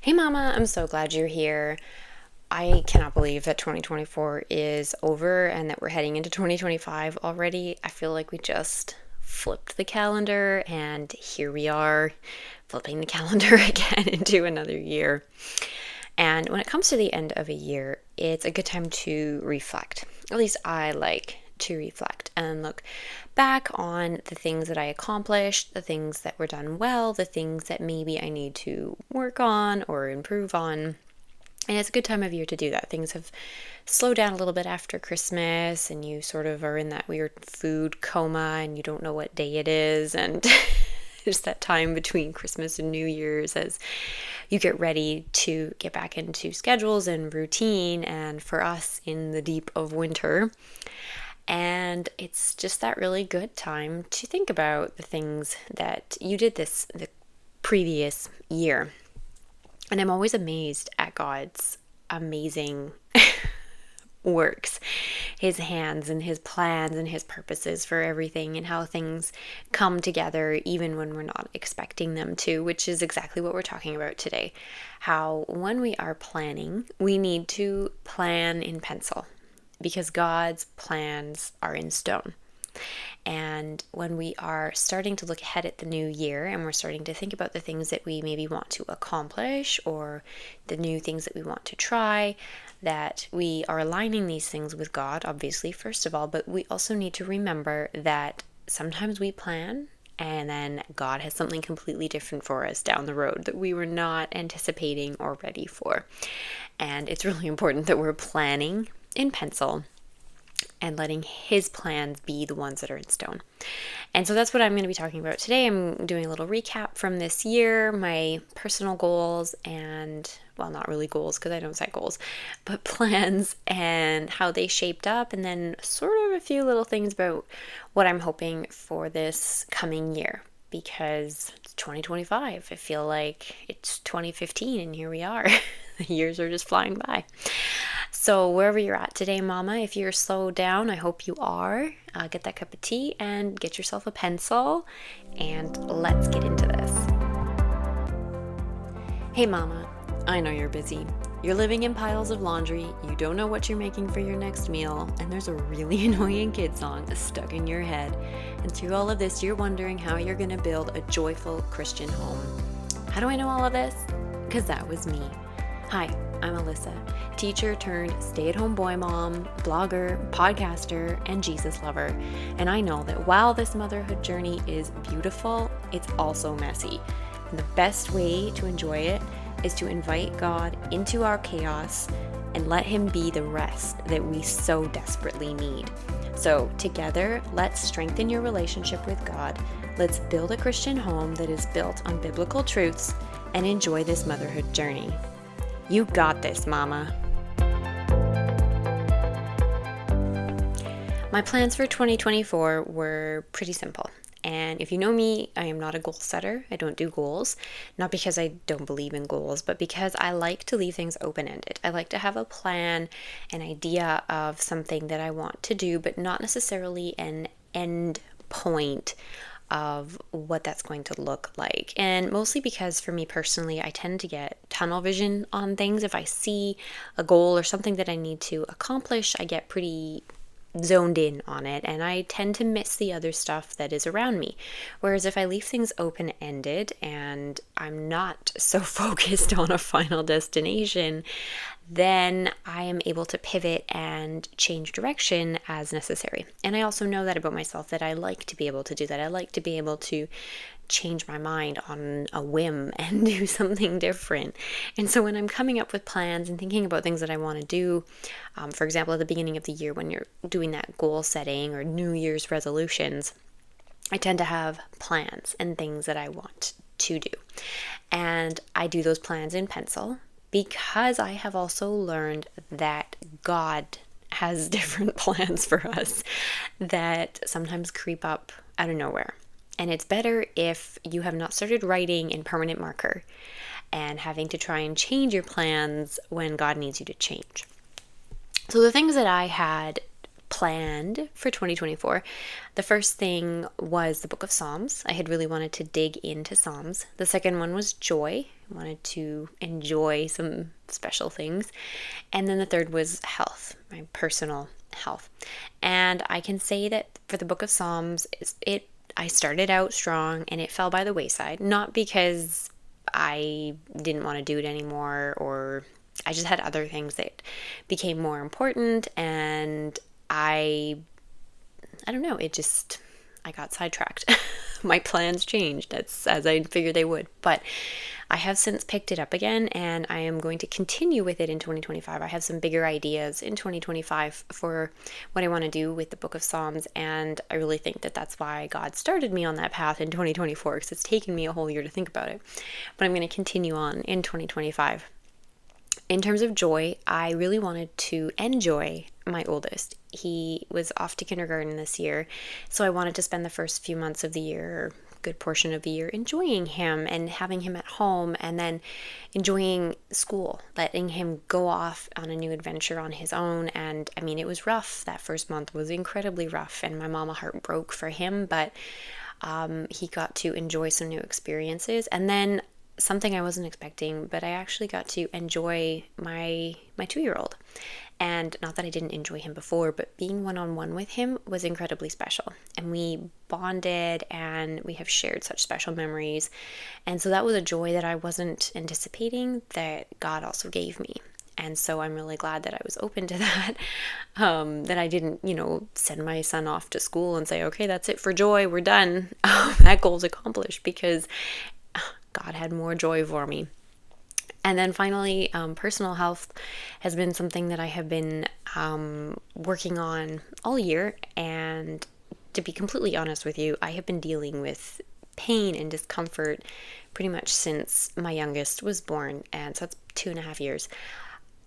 Hey Mama, I'm so glad you're here. I cannot believe that 2024 is over and that we're heading into 2025 already. I feel like we just flipped the calendar and here we are flipping the calendar again into another year. And when it comes to the end of a year, it's a good time to reflect. At least I like to reflect and look back on the things that I accomplished, the things that were done well, the things that maybe I need to work on or improve on. And it's a good time of year to do that. Things have slowed down a little bit after Christmas, and you sort of are in that weird food coma and you don't know what day it is. And there's that time between Christmas and New Year's as you get ready to get back into schedules and routine. And for us, in the deep of winter, and it's just that really good time to think about the things that you did the previous year. And I'm always amazed at God's amazing works, his hands and his plans and his purposes for everything, and how things come together even when we're not expecting them to, which is exactly what we're talking about today. How when we are planning, we need to plan in pencil, because God's plans are in stone. And when we are starting to look ahead at the new year and we're starting to think about the things that we maybe want to accomplish or the new things that we want to try, that we are aligning these things with God, obviously, first of all, but we also need to remember that sometimes we plan and then God has something completely different for us down the road that we were not anticipating or ready for. And it's really important that we're planning in pencil and letting his plans be the ones that are in stone. And so that's what I'm going to be talking about today. I'm doing a little recap from this year, my personal goals and, well, not really goals because I don't set goals, but plans and how they shaped up, and then sort of a few little things about what I'm hoping for this coming year, because it's 2025. I feel like it's 2015 and here we are. The years are just flying by. So wherever you're at today, Mama, if you're slowed down, I hope you are. Get that cup of tea and get yourself a pencil, and let's get into this. Hey, Mama, I know you're busy. You're living in piles of laundry, you don't know what you're making for your next meal, and there's a really annoying kid song stuck in your head. And through all of this, you're wondering how you're going to build a joyful Christian home. How do I know all of this? Because that was me. Hi, I'm Alyssa, teacher turned stay-at-home boy mom, blogger, podcaster, and Jesus lover. And I know that while this motherhood journey is beautiful, it's also messy. And the best way to enjoy it is to invite God into our chaos and let him be the rest that we so desperately need. So together, let's strengthen your relationship with God. Let's build a Christian home that is built on biblical truths and enjoy this motherhood journey. You got this, Mama. My plans for 2024 were pretty simple. And if you know me, I am not a goal setter. I don't do goals. Not because I don't believe in goals, but because I like to leave things open-ended. I like to have a plan, an idea of something that I want to do, but not necessarily an end point of what that's going to look like. And mostly because for me personally, I tend to get tunnel vision on things. If I see a goal or something that I need to accomplish, I get pretty zoned in on it, and I tend to miss the other stuff that is around me. Whereas if I leave things open-ended and I'm not so focused on a final destination, then I am able to pivot and change direction as necessary. And I also know that about myself, that I like to be able to do that. I like to be able to change my mind on a whim and do something different. And so when I'm coming up with plans and thinking about things that I want to do, for example, at the beginning of the year when you're doing that goal setting or New Year's resolutions, I tend to have plans and things that I want to do. And I do those plans in pencil because I have also learned that God has different plans for us that sometimes creep up out of nowhere. And it's better if you have not started writing in permanent marker and having to try and change your plans when God needs you to change. So the things that I had planned for 2024. The first thing was the book of Psalms. I had really wanted to dig into Psalms. The second one was joy. I wanted to enjoy some special things. And then the third was health, my personal health. And I can say that for the book of Psalms, I started out strong and it fell by the wayside, not because I didn't want to do it anymore, or I just had other things that became more important, and I don't know, I got sidetracked. My plans changed as I figured they would, but I have since picked it up again, and I am going to continue with it in 2025. I have some bigger ideas in 2025 for what I want to do with the book of Psalms, and I really think that that's why God started me on that path in 2024, because it's taken me a whole year to think about it. But I'm going to continue on in 2025. In terms of joy, I really wanted to enjoy my oldest. He was off to kindergarten this year, so I wanted to spend the first few months of the year, a good portion of the year, enjoying him and having him at home, and then enjoying school, letting him go off on a new adventure on his own. And I mean, it was rough. That first month was incredibly rough, and my mama heart broke for him, but he got to enjoy some new experiences. And then something I wasn't expecting, but I actually got to enjoy my 2-year-old. And not that I didn't enjoy him before, but being one-on-one with him was incredibly special. And we bonded, and we have shared such special memories. And so that was a joy that I wasn't anticipating, that God also gave me. And so I'm really glad that I was open to that, that I didn't, send my son off to school and say, okay, that's it for joy, we're done. That goal's accomplished, because God had more joy for me. And then finally, personal health has been something that I have been working on all year. And to be completely honest with you, I have been dealing with pain and discomfort pretty much since my youngest was born. And so that's 2.5 years.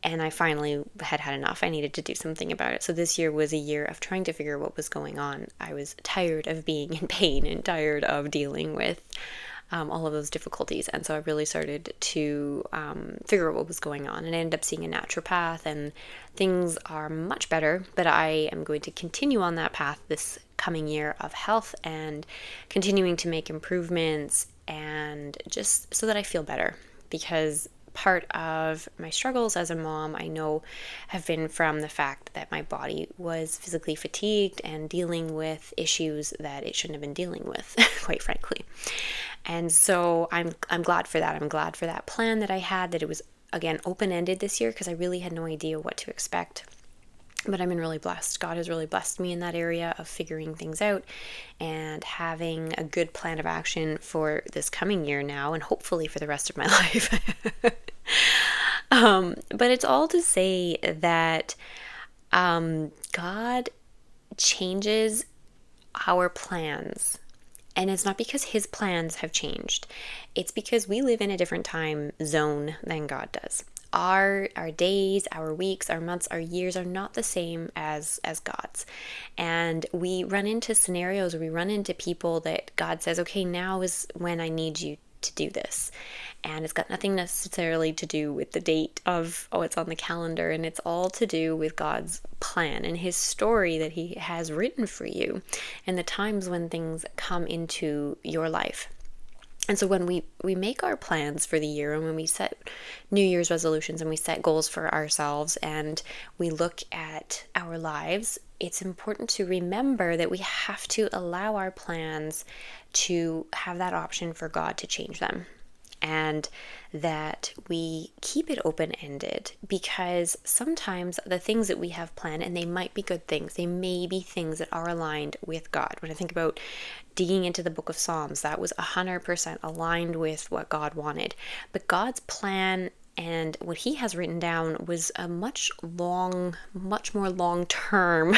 And I finally had enough. I needed to do something about it. So this year was a year of trying to figure out what was going on. I was tired of being in pain and tired of dealing with all of those difficulties. And so I really started to figure out what was going on, and I ended up seeing a naturopath, and things are much better. But I am going to continue on that path this coming year of health, and continuing to make improvements, and just so that I feel better, because part of my struggles as a mom, I know, have been from the fact that my body was physically fatigued and dealing with issues that it shouldn't have been dealing with, quite frankly. And so I'm glad for that. I'm glad for that plan that I had, that it was, again, open-ended this year, because I really had no idea what to expect. But I've been really blessed. God has really blessed me in that area of figuring things out and having a good plan of action for this coming year now, and hopefully for the rest of my life. But it's all to say that God changes our plans. And it's not because his plans have changed. It's because we live in a different time zone than God does. Our days, our weeks, our months, our years are not the same as God's. And we run into scenarios, or we run into people that God says, okay, now is when I need you to do this. And it's got nothing necessarily to do with the date of, it's on the calendar. And it's all to do with God's plan and his story that he has written for you, and the times when things come into your life. And so when we make our plans for the year, and when we set New Year's resolutions, and we set goals for ourselves, and we look at our lives, it's important to remember that we have to allow our plans to have that option for God to change them. And that we keep it open-ended, because sometimes the things that we have planned, and they might be good things, they may be things that are aligned with God. When I think about digging into the book of Psalms, that was 100% aligned with what God wanted. But God's plan and what he has written down was a much more long-term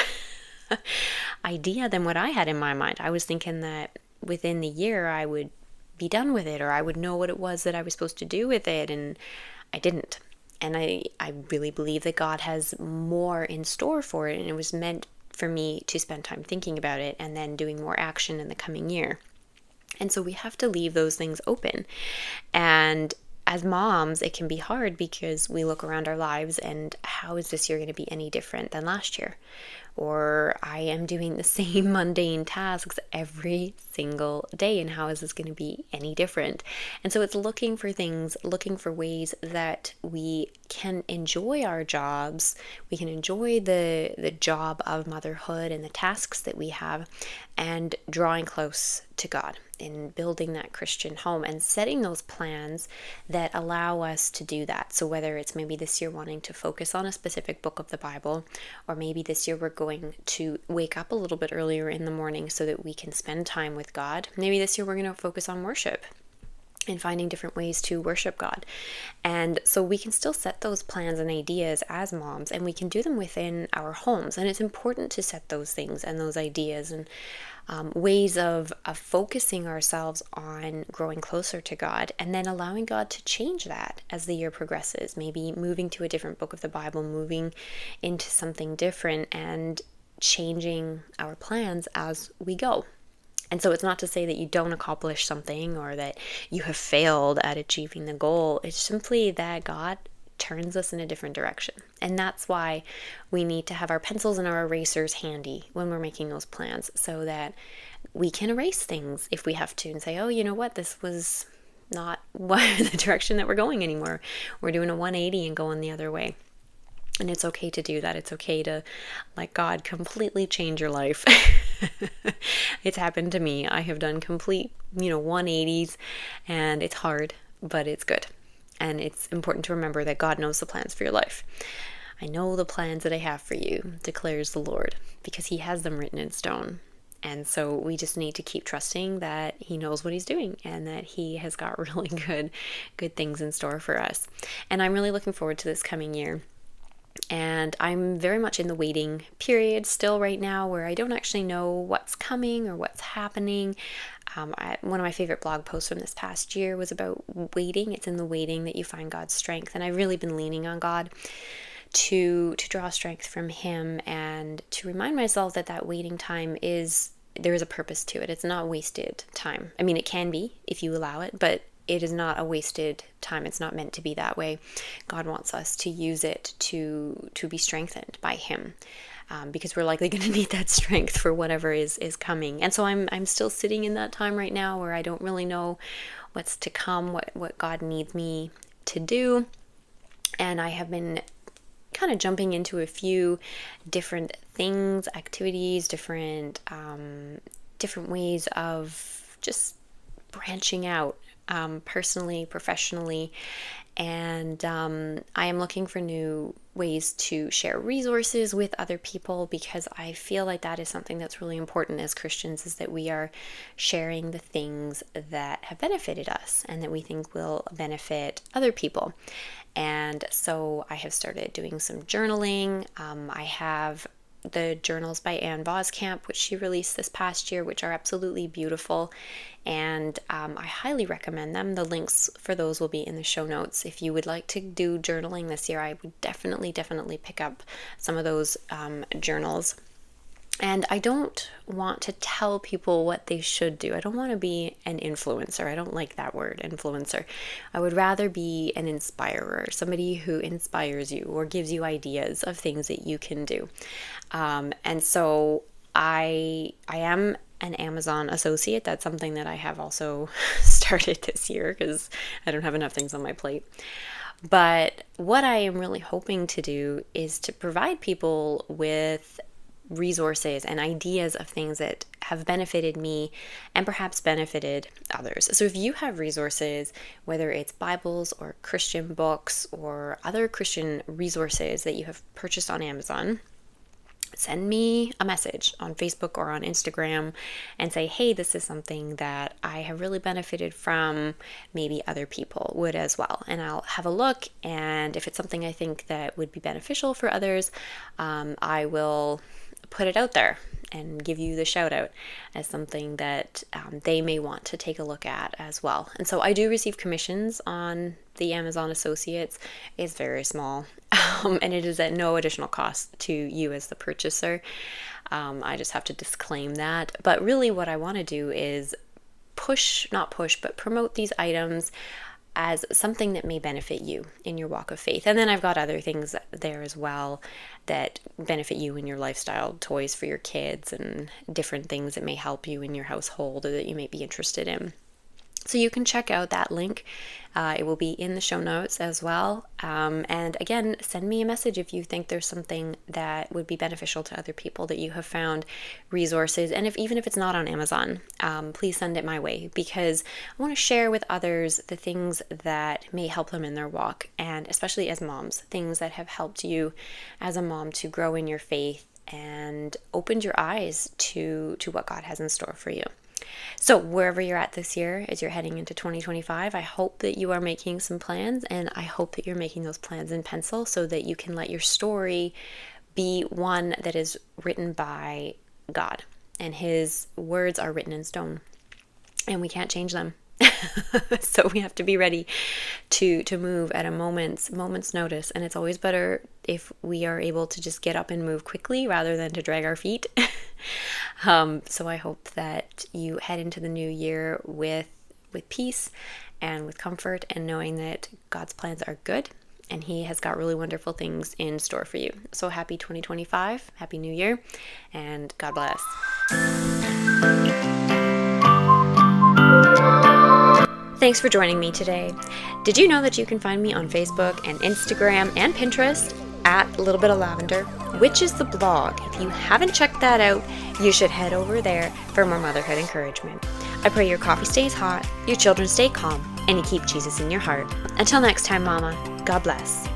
idea than what I had in my mind. I was thinking that within the year I would be done with it, or I would know what it was that I was supposed to do with it, and I didn't. And I really believe that God has more in store for it, and it was meant for me to spend time thinking about it and then doing more action in the coming year. And so we have to leave those things open. And as moms, it can be hard, because we look around our lives and how is this year going to be any different than last year? or I am doing the same mundane tasks every single day, and how is this going to be any different? And so it's looking for things, looking for ways that we can enjoy our jobs, we can enjoy the job of motherhood and the tasks that we have, and drawing close to God in building that Christian home and setting those plans that allow us to do that. So whether it's maybe this year wanting to focus on a specific book of the Bible, or maybe this year we're going to wake up a little bit earlier in the morning so that we can spend time with God. Maybe this year we're going to focus on worship and finding different ways to worship God. And so we can still set those plans and ideas as moms, and we can do them within our homes. And it's important to set those things and those ideas and ways of focusing ourselves on growing closer to God, and then allowing God to change that as the year progresses. Maybe moving to a different book of the Bible, moving into something different, and changing our plans as we go. And so it's not to say that you don't accomplish something or that you have failed at achieving the goal. It's simply that God turns us in a different direction. And that's why we need to have our pencils and our erasers handy when we're making those plans, so that we can erase things if we have to and say, oh, you know what, this was not the direction that we're going anymore. We're doing a 180 and going the other way. And it's okay to do that. It's okay to let God completely change your life. It's happened to me. I have done complete, 180s, and it's hard, but it's good. And it's important to remember that God knows the plans for your life. I know the plans that I have for you, declares the Lord, because He has them written in stone. And so we just need to keep trusting that He knows what He's doing and that He has got really good things in store for us. And I'm really looking forward to this coming year. And I'm very much in the waiting period still right now, where I don't actually know what's coming or what's happening. One of my favorite blog posts from this past year was about waiting. It's in the waiting that you find God's strength. And I've really been leaning on God to draw strength from Him, and to remind myself that waiting time there is a purpose to it. It's not wasted time. I mean, it can be if you allow it, but it is not a wasted time. It's not meant to be that way. God wants us to use it to be strengthened by Him, because we're likely going to need that strength for whatever is coming. And so I'm still sitting in that time right now where I don't really know what's to come, what God needs me to do. And I have been kind of jumping into a few different things, activities, different ways of just branching out, personally, professionally, and I am looking for new ways to share resources with other people, because I feel like that is something that's really important as Christians, is that we are sharing the things that have benefited us and that we think will benefit other people. And so I have started doing some journaling. I have the journals by Ann Voskamp, which she released this past year, which are absolutely beautiful, and I highly recommend them. The links for those will be in the show notes. If you would like to do journaling this year, I would definitely pick up some of those journals. And I don't want to tell people what they should do. I don't want to be an influencer. I don't like that word, influencer. I would rather be an inspirer, somebody who inspires you or gives you ideas of things that you can do. And so I am an Amazon associate. That's something that I have also started this year because I don't have enough things on my plate. But what I am really hoping to do is to provide people with resources and ideas of things that have benefited me and perhaps benefited others. So if you have resources, whether it's Bibles or Christian books or other Christian resources that you have purchased on Amazon, send me a message on Facebook or on Instagram and say, hey, this is something that I have really benefited from. Maybe other people would as well. And I'll have a look. And if it's something I think that would be beneficial for others, I will put it out there and give you the shout out as something that they may want to take a look at as well. And so I do receive commissions on the Amazon Associates. It's very small, and it is at no additional cost to you as the purchaser. I just have to disclaim that. But really what I want to do is promote these items as something that may benefit you in your walk of faith. And then I've got other things there as well that benefit you in your lifestyle, toys for your kids and different things that may help you in your household or that you may be interested in. So you can check out that link. It will be in the show notes as well. And again, send me a message if you think there's something that would be beneficial to other people that you have found, resources. And even if it's not on Amazon, please send it my way, because I want to share with others the things that may help them in their walk, and especially as moms, things that have helped you as a mom to grow in your faith and opened your eyes to what God has in store for you. So wherever you're at this year, as you're heading into 2025, I hope that you are making some plans, and I hope that you're making those plans in pencil so that you can let your story be one that is written by God, and His words are written in stone, and we can't change them. So we have to be ready to move at a moment's notice, and it's always better if we are able to just get up and move quickly rather than to drag our feet. So I hope that you head into the new year with peace and with comfort, and knowing that God's plans are good and He has got really wonderful things in store for you. So happy 2025, happy new year, and God bless. Thanks for joining me today. Did you know that you can find me on Facebook and Instagram and Pinterest at A Little Bit of Lavender, which is the blog? If you haven't checked that out, you should head over there for more motherhood encouragement. I pray your coffee stays hot, your children stay calm, and you keep Jesus in your heart. Until next time, Mama, God bless.